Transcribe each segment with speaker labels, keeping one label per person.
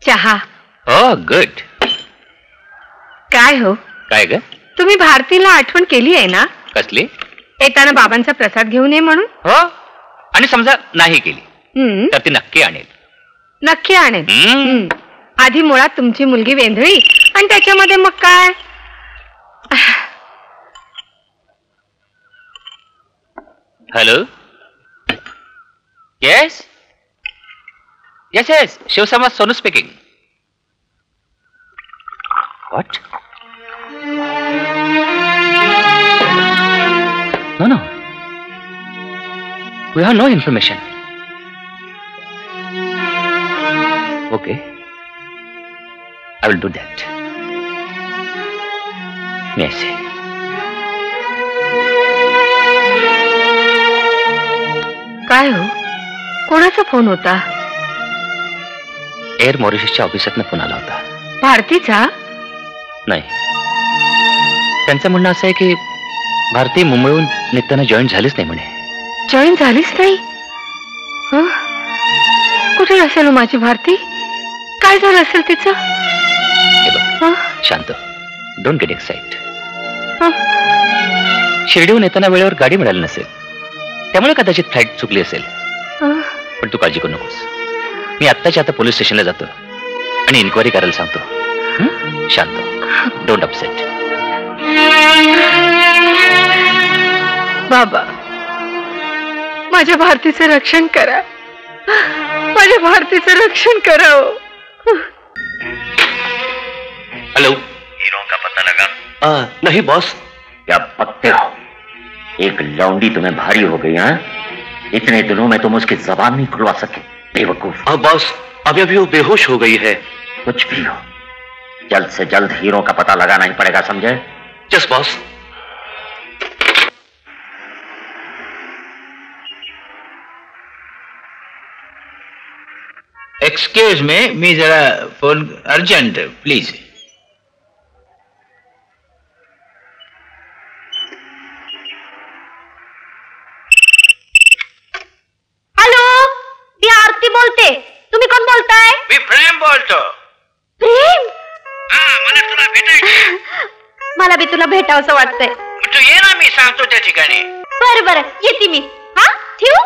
Speaker 1: चहा.
Speaker 2: हो गुड.
Speaker 1: काय हो
Speaker 2: काय ग?
Speaker 1: तुम्ही भारतीला आठवण केली आहे ना?
Speaker 2: कसली?
Speaker 1: येताना बाबांचा प्रसाद घेऊन ये म्हणून.
Speaker 2: हो, आणि समजा नाही केली तर ती नक्की आणेल.
Speaker 1: नक्की आणेल. आधी मुळात तुमची मुलगी वेंधळी आणि त्याच्यामध्ये मग काय.
Speaker 2: Hello. Yes yes yes, Shivsamaj Sonu speaking. What? No no, we have no information. Okay, I will do that. Yes.
Speaker 1: काय हो, कोणाचा फोन होता?
Speaker 2: एअर मॉरिशसच्या ऑफिसातनं फोन आला होता.
Speaker 1: भारतीचा?
Speaker 2: नाही, त्यांचं म्हणणं असं आहे की भारती मुंबईहून निघताना जॉईन झालीच नाही म्हणे.
Speaker 1: जॉईन झालीच नाही? कुठे असेल माझी भारती? काय झालं असेल तिचं?
Speaker 2: शांत, डोंट गेट एक्साइट. शिर्डीहून येताना वेळेवर गाडी मिळाली नसेल, त्यामुळे कदाचित फ्लाईट चुकली असेल. पण तू काळजी करू नकोस. मी आत्ताच्या आता पोलीस स्टेशनला जातो आणि इन्क्वायरी करायला सांगतो. शांत, डोंट अपसेट.
Speaker 1: बाबा, माझ्या भारतीचं रक्षण करा. माझ्या भारतीचं रक्षण करा.
Speaker 2: हेलो.
Speaker 3: हीरो का पता लगा?
Speaker 2: नहीं बॉस.
Speaker 3: क्या पकते हो? एक लौंडी तुम्हें भारी हो गई. हाँ, इतने दिनों में तुम उसकी जबान नहीं खुलवा सके. बेवकूफ.
Speaker 2: बॉस, अभी अभी वो बेहोश हो गई है.
Speaker 3: कुछ भी हो, जल्द से जल्द हीरो का पता लगाना ही पड़ेगा, समझे?
Speaker 2: Just boss.
Speaker 4: एक्सक्यूज मी जरा फोन अर्जंट प्लीज.
Speaker 5: हॅलो, मी आरती बोलते. तुम्ही कोण बोलताय?
Speaker 4: मी प्रेम बोलतो.
Speaker 5: प्रेम?
Speaker 4: मला तुला भेटायचं.
Speaker 5: मला बी तुला भेटावंसं वाटतंय.
Speaker 4: तू ये ना, मी सांगतो त्या ठिकाणी.
Speaker 5: बरं बरं, येते मी. हा, ठेवू?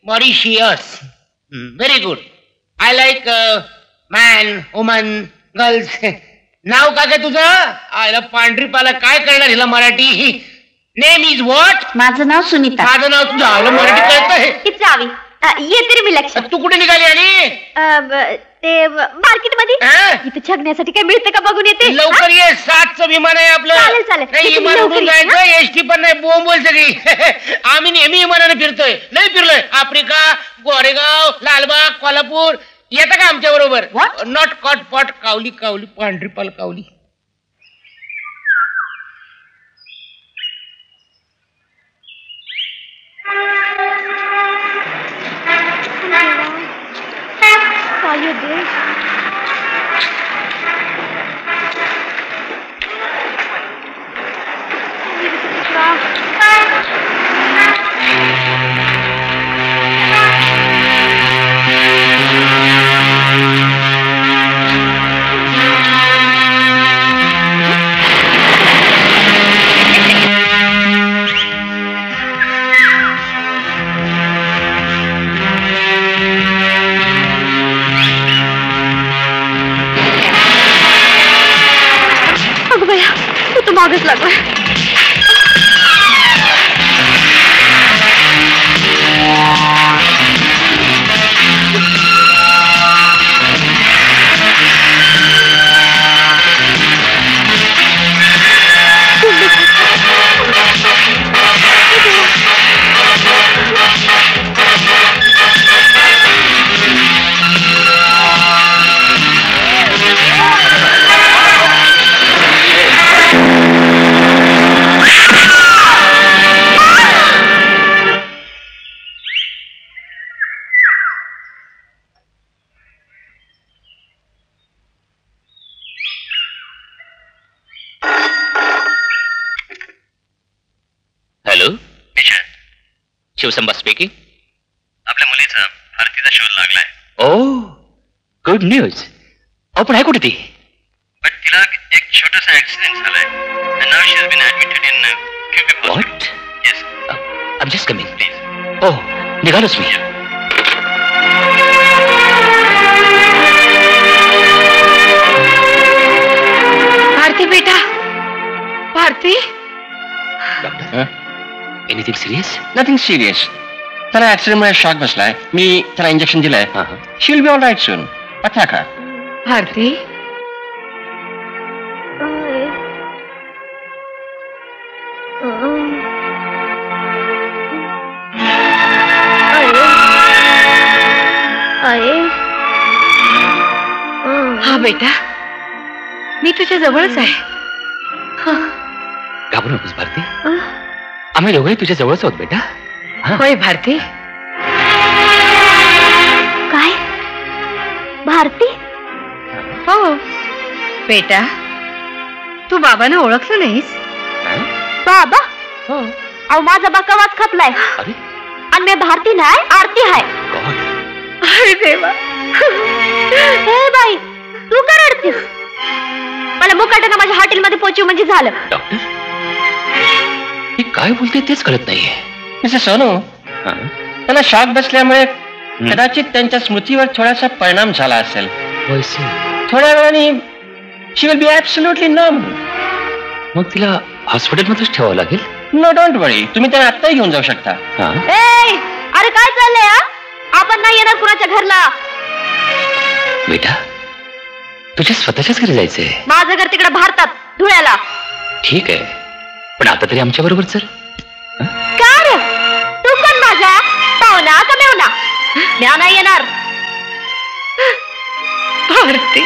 Speaker 4: Mauritius. Very good. I like man, woman, girls. नाव काय तुझं? आयला पांढरी पाला काय कळणार हिला मराठी? Name is what?
Speaker 5: माझं नाव सुनीता.
Speaker 4: माझं नाव तुझं आलं मराठी कळतंय?
Speaker 5: किती जावी येते रे मी लक्षात.
Speaker 4: तू कुठे निघाली? आणि
Speaker 5: ते मार्केट मध्ये इथे छगण्यासाठी काय मिळतं का बघून येते.
Speaker 4: लवकर ये, 7चं विमान आहे आपलं.
Speaker 5: चालेल चालेल.
Speaker 4: नाही, विमान उडून जायचं. एसटी पण नाही, बोंबल सगळी. आम्ही नेहमी विमानाने फिरतोय. नाही फिरलोय आफ्रिका, गोरेगाव, लालबाग, कोल्हापूर. येतं का आमच्या बरोबर? Not caught pot Kavali Kavali पांढरी पाल कावली.
Speaker 5: मागच लागलाय.
Speaker 2: शिवसंबा स्पीकिंग.
Speaker 3: आपल्या मुलीचा भारतीचा शोध लागलाय.
Speaker 2: ओ गुड न्यूज. पण आहे कुठे ती?
Speaker 6: बट तिला एक छोटासा ऍक्सिडेंट झालाय. And now she has been admitted in QB hospital.
Speaker 2: What?
Speaker 6: Yes.
Speaker 2: I'm just coming. Please. Oh, निघालोच मी.
Speaker 1: भारती बेटा, Bharati.
Speaker 2: Doctor, anything serious?
Speaker 6: Nothing serious. त्याला ऍक्सिडेंट मध्ये शॉक बसलाय. मी त्याला इंजेक्शन दिलंय. She will be all right soon. पथ्या खा.
Speaker 1: भारती, हा बेटा, मी तुझ्या जवळच आहे.
Speaker 2: घाबरू नकोस भारती. आम्ही दोघंही तुझ्या जवळच आहोत बेटा.
Speaker 1: होय भारती.
Speaker 5: काय भारती?
Speaker 1: हो बेटा, तू बाबांना ओळखलं नाहीस?
Speaker 5: बाबा?
Speaker 1: हो.
Speaker 5: अहो माझा बकावाच खपलाय.
Speaker 2: अरे
Speaker 5: आणि मी भारती नाही, आरती आहे.
Speaker 2: गॉड.
Speaker 1: अरे देवा.
Speaker 5: हे बाई, तू का रडतीस? मला मुकाट्यानं माझ्या हॉटेलमध्ये पोहोचू म्हणजे झालं.
Speaker 2: डॉक्टर, ही काय बोलते तेच कळत नाहीये.
Speaker 6: मिस्टर सोनू, त्याला शॉक बसल्यामुळे कदाचित त्यांच्या स्मृतीवर थोडासा परिणाम झाला असेल. थोड्या वेळाने शी विल बी ऍब्सोल्युटली नॉर्मल.
Speaker 2: मग तिला हॉस्पिटलमध्येच ठेवावं लागेल?
Speaker 6: नो डोंट वरी. तुम्ही त्यांना आत्ताही घेऊन जाऊ शकता.
Speaker 5: ए, अरे काय चाललंय? आपण नाही येणार कुणाच्या घरला.
Speaker 2: बेटा, तुझ्या स्वतःच्याच घरी जायचंय.
Speaker 5: माझं घर तिकडे भारतात, धुळ्याला.
Speaker 2: ठीक आहे, पण आता तरी आमच्या बरोबर चल.
Speaker 5: का रे? तू पण माझा पाहुणा का मेवना? म्या नाही येणार.
Speaker 1: भारती,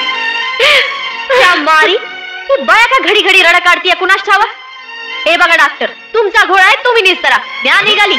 Speaker 5: त्या मारी ती बया का घडी घडी रडा काढतीये कुणास ठावा. हे बघा डॉक्टर, तुमचा घोळा आहे, तुम्ही निस्तरा. म्या निघाली.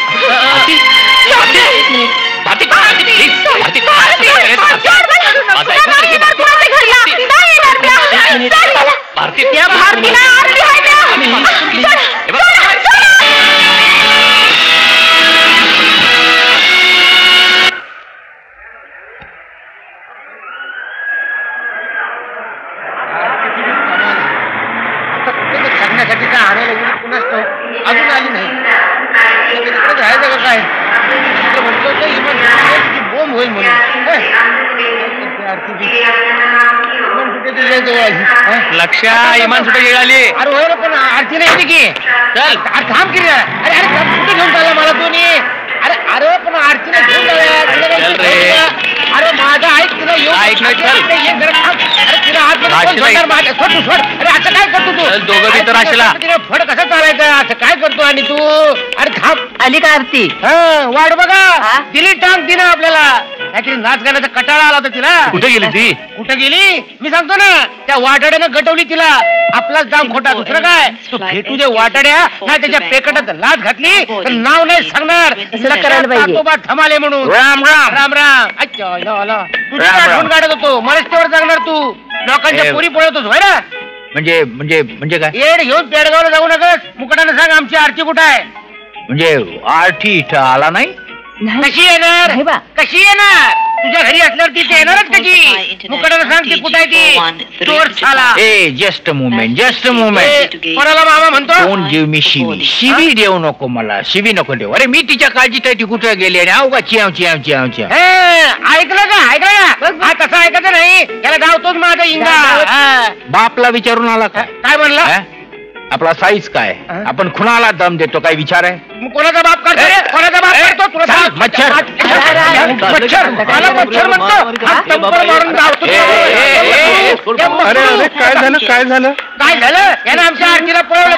Speaker 4: सांगण्यासाठी काय आणायला गेली कुणाच अजून आली नाही. राहायचं का काय? म्हटलं होतं इमान बोंब होईल म्हणून.
Speaker 2: लक्ष्या, इमान सुटे गेली.
Speaker 4: अरे होय रे, पण आरती नाही येते की. चल थांब की रे. अरे अरे कुठे घेऊन चालला मला तुम्ही? अरे अरे पण आरतीने घेऊन जाऊया. अरे माझा ऐक, तिला येऊ. अरे तिला हात सोड. अरे असं काय करतो तू?
Speaker 2: दोघं बी तर आशेला.
Speaker 4: फड कसं चालायचं? असं काय करतो? आणि तू अरे थांब.
Speaker 1: आली का आरती?
Speaker 4: वाट बघा. दिली टांग तिनं आपल्याला. काहीतरी नाच गाण्याचा कटाळा आला होता तिला.
Speaker 2: कुठे गेली ती?
Speaker 4: कुठे गेली? मी सांगतो ना, त्या वाटाड्यानं गटवली तिला. आपलाच दाम खोटा, दुसरं काय? तू भेटू दे वाटाड्या. नाही त्याच्या पेकटात लाच घातली तर नाव नाही सांगणार. थमाले म्हणून. राम राम राम राम. अच्छा तुझी आठवण काढत होतो. मरस्त्यावर सांगणार तू. लोकांच्या पोरी पळवतोस होय ना?
Speaker 2: म्हणजे काय?
Speaker 4: येड घेऊन पेडगावला जाऊ नकस. मुकटानं सांग आमची आरती कुठं आहे.
Speaker 2: म्हणजे आरती इथं आला नाही?
Speaker 4: कशी येणार? कशी येणार? तुझ्या घरी असल्यावर ती येणारच कशी? मुकटानं सांग ती कुठं आहे ती. चोर झाला.
Speaker 2: ए जस्ट मुमेंट, जस्ट मुमेंट.
Speaker 4: कोणाला मामा म्हणतो?
Speaker 2: डोंट गिव्ह मी शिवी. शिवी देऊ नको मला. शिवी नको देऊ. अरे मी तिच्या काळजीत आहे, ती कुठे गेली आणि अवघा चियाव चियाव चियाव चियाव.
Speaker 4: ऐकलं का? हा तसं ऐकायचं नाही. त्याला धावतोच माझा इंगा.
Speaker 2: बापला विचारून आला का?
Speaker 4: काय म्हणला?
Speaker 2: आपला साईज काय? आपण कुणाला दम देतो काय विचार आहे?
Speaker 4: कोणाचा बाप करतो? कोणाचा बाप करतो? तुला सांग.
Speaker 2: मच्छर
Speaker 4: मच्छर. मला मच्छर म्हणतो. मारून धावतो.
Speaker 7: अरे काय झालं? काय झालं?
Speaker 4: काय झालं? यानं आमच्या आरतीला पळवलं.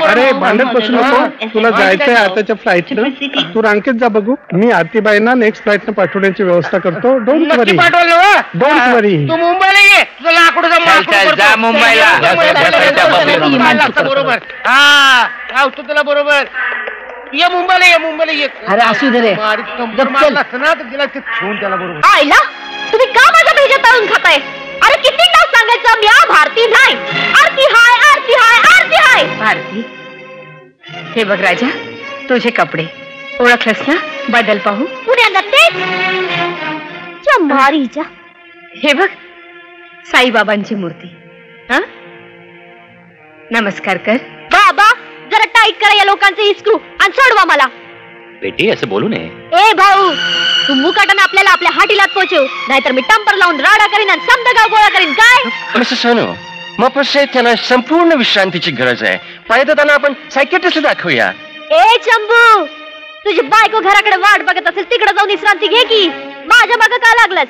Speaker 7: अरे भांडत बसू नको. तुला जायचंय आताच्या फ्लाईटनं. तू रांकेत जा बघू. मी आरतीबाईंना नेक्स्ट फ्लाईटनं पाठवण्याची व्यवस्था करतो. डोंट वरी.
Speaker 4: पाठवलं.
Speaker 7: डोंट वरी.
Speaker 4: तू मुंबईला ये. तुझं लाकूड
Speaker 2: जा मुंबईला.
Speaker 4: बरोबर. हा लावतो तुला बरोबर. ये मुंबईला ये. मुंबईला ये.
Speaker 1: अरे असू दे रे.
Speaker 4: मारला असतं ना तर तिला ते ठेवून त्याला बरोबर.
Speaker 5: आईला, तुम्ही का माझ्या भेजा तळून खाताय? अरे किती तास सांगायचं मी भारती नाही. आरती हाय, आरती हाय, आरती हाय.
Speaker 1: भारती, हे बघ राजा, तुझे कपडे ओळखलंस ना? बदल पाहू.
Speaker 5: पुण्याला तेच भारी हिच्या.
Speaker 1: हे बघ साईबाबांची मूर्ती. हा नमस्कार कर.
Speaker 5: बाबा जरा टाईट करा या लोकांचे इस्क्रू आणि सोडवा मला.
Speaker 2: बेटी असं बोलू नये.
Speaker 5: ए भाऊ तू मुकाटाने आपल्याला आपल्या हाटीलात पोहोचव, नाहीतर मी टंपर लावून राडा करीन आणि समजा गाव गोळा करीन. काय
Speaker 6: मिसेस सोनू, मग त्यांना संपूर्ण विश्रांतीची गरज आहे. पाहिजे त्यांना आपण सायकेट्रिस्ट दाखवूया.
Speaker 5: ए चंबू, तुझी बायको घराकडे वाट बघत असेल, तिकडे जाऊन विश्रांती घे की. माझ्या मागं का लागलास?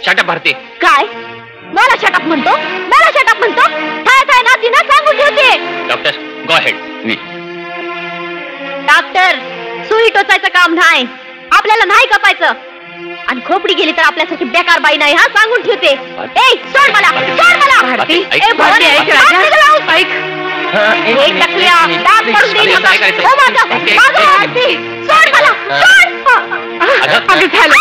Speaker 2: Shut up Bharti.
Speaker 5: काय मला शटअप म्हणतो? मला शटअप म्हणतो? काय काय ना तिनं सांगून ठेवते.
Speaker 2: Doctor go ahead.
Speaker 5: डॉक्टर सुई टोचायचं काम नाही, आपल्याला नाही कापायचं. आणि खोपडी गेली तर आपल्यासाठी बेकार बाई नाही, हा सांगून ठेवते. ए सोड मला, सोड मला.
Speaker 1: भारती,
Speaker 5: ए भवानी,
Speaker 1: ऐक
Speaker 5: हात
Speaker 1: राजा,
Speaker 5: तिला लावून.
Speaker 1: ऐक.
Speaker 5: एक टकल्या दात पडून देईन आता. हो माझं, माझं भारती, सोड मला, सोड.
Speaker 1: अगं झालं